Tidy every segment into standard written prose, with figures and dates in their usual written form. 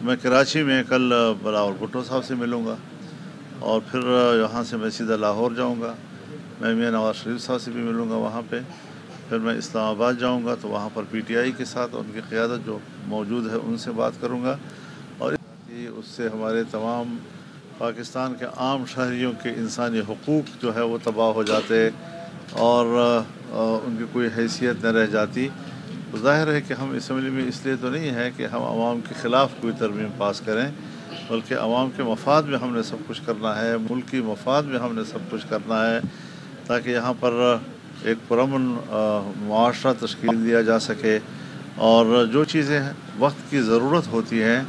मैं कराची में कल बिलावल भुट्टो साहब से मिलूँगा और फिर यहाँ से मैं सीधा लाहौर जाऊँगा। मैं मियां नवाज शरीफ साहब से भी मिलूँगा वहाँ पे। फिर मैं इस्लामाबाद जाऊँगा तो वहाँ पर पीटीआई के साथ उनकी क़यादत जो मौजूद है उनसे बात करूँगा और उससे हमारे तमाम पाकिस्तान के आम शहरियों के इंसानी हुकूक जो है वो तबाह हो जाते और उनकी कोई हैसियत न रह जाती। तो ज़ाहिर है कि हम इसम्बली में इसलिए तो नहीं है कि हम आवाम के ख़िलाफ़ कोई तरमीम पास करें, बल्कि आवाम के मफाद में हमने सब कुछ करना है, मुल्की मफाद में हमने सब कुछ करना है, ताकि यहाँ पर एक पुरअमन मुआशरा तश्कील दिया जा सके। और जो चीज़ें वक्त की ज़रूरत होती हैं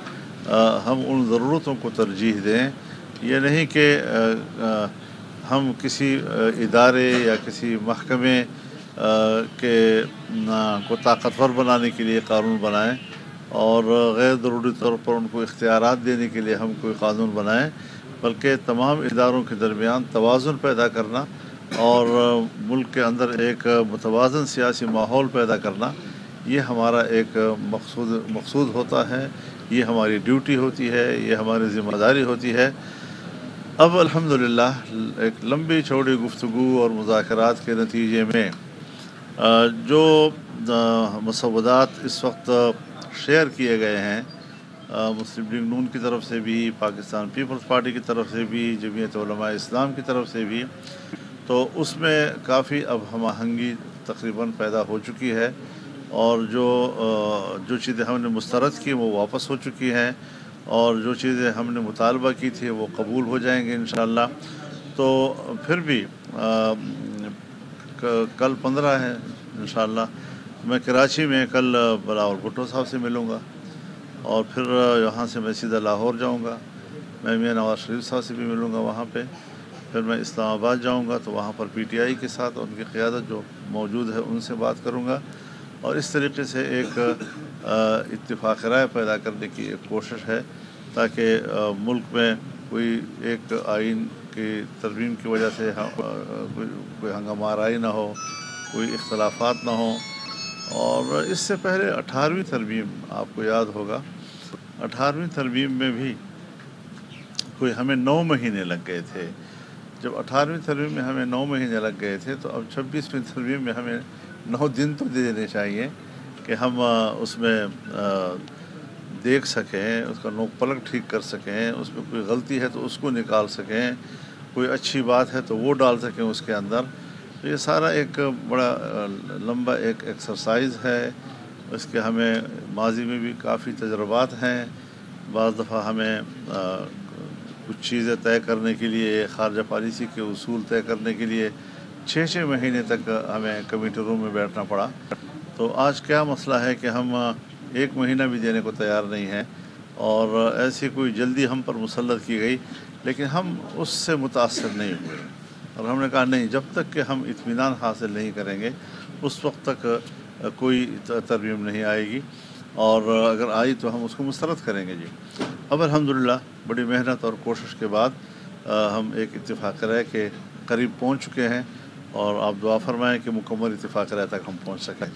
हम उन ज़रूरतों को तरजीह दें। ये नहीं कि हम किसी इदारे या किसी महकमे को ताकतवर बनाने के लिए कानून बनाएं और गैर ज़रूरी तौर पर उनको इख्तियारात देने के लिए हम कोई कानून बनाएं, बल्कि तमाम इदारों के दरमियान तवाज़ुन पैदा करना और मुल्क के अंदर एक मुतवाज़न सियासी माहौल पैदा करना, ये हमारा एक मकसूद होता है, ये हमारी ड्यूटी होती है, ये हमारी ज़िम्मेदारी होती है। अब अल्हम्दुलिल्लाह एक लंबी चौड़ी गुफ्तगू और मुज़ाकरात के नतीजे में जो मसौदात इस वक्त शेयर किए गए हैं मुस्लिम लीग नून की तरफ से भी, पाकिस्तान पीपल्स पार्टी की तरफ से भी, जमीयत उलमा इस्लाम की तरफ से भी, तो उसमें काफ़ी अब हम आहंगी तकरीबन पैदा हो चुकी है और जो चीज़ें हमने मुस्तरद की वो वापस हो चुकी हैं और जो चीज़ें हमने मुतालबा की थी वो कबूल हो जाएंगे इंशाअल्लाह। तो फिर भी कल 15 है इंशाअल्लाह। मैं कराची में कल बिलावल भुट्टो साहब से मिलूँगा और फिर यहाँ से मैं सीधा लाहौर जाऊँगा। मैं मियां नवाज शरीफ साहब से भी मिलूँगा वहाँ पे। फिर मैं इस्लामाबाद जाऊँगा तो वहाँ पर पीटीआई के साथ उनकी क़यादत जो मौजूद है उनसे बात करूँगा और इस तरीके से एक इत्तिफ़ाक़ राय पैदा करने की एक कोशिश है, ताकि मुल्क में कोई एक आइन की तरमीम की वजह से कोई हंगामा आराई ना हो, कोई इख्तलाफात ना हो। और इससे पहले 18वीं तरमीम आपको याद होगा, 18वीं तरमीम में भी कोई हमें 9 महीने लग गए थे। जब 18वीं तरमीम में हमें 9 महीने लग गए थे तो अब 26वीं तरमीम में हमें 9 दिन तो दे देने चाहिए कि हम उसमें देख सकें, उसका नोक पलक ठीक कर सकें, उसमें कोई गलती है तो उसको निकाल सकें, कोई अच्छी बात है तो वो डाल सकें उसके अंदर। तो ये सारा एक बड़ा लंबा एक एक्सरसाइज है। इसके हमें माजी में भी काफ़ी तजर्बात हैं। बाज़ दफ़ा हमें कुछ चीज़ें तय करने के लिए, ख़ारजा पॉलिसी के उसूल तय करने के लिए 6-6 महीने तक हमें कमेटी रूम में बैठना पड़ा। तो आज क्या मसला है कि हम 1 महीना भी देने को तैयार नहीं हैं और ऐसी कोई जल्दी हम पर मुसल्लत की गई, लेकिन हम उससे मुतासर नहीं हुए और हमने कहा नहीं, जब तक कि हम इत्मीनान हासिल नहीं करेंगे उस वक्त तक कोई तरमीम नहीं आएगी और अगर आई तो हम उसको मुस्तरद करेंगे जी। अब अल्हम्दुलिल्लाह बड़ी मेहनत और कोशिश के बाद हम एक इत्तिफ़ाक़ राय के करीब पहुंच चुके हैं और आप दुआ फरमाएं कि मुकम्मल इत्तिफ़ाक़ राय तक हम पहुंच सकें।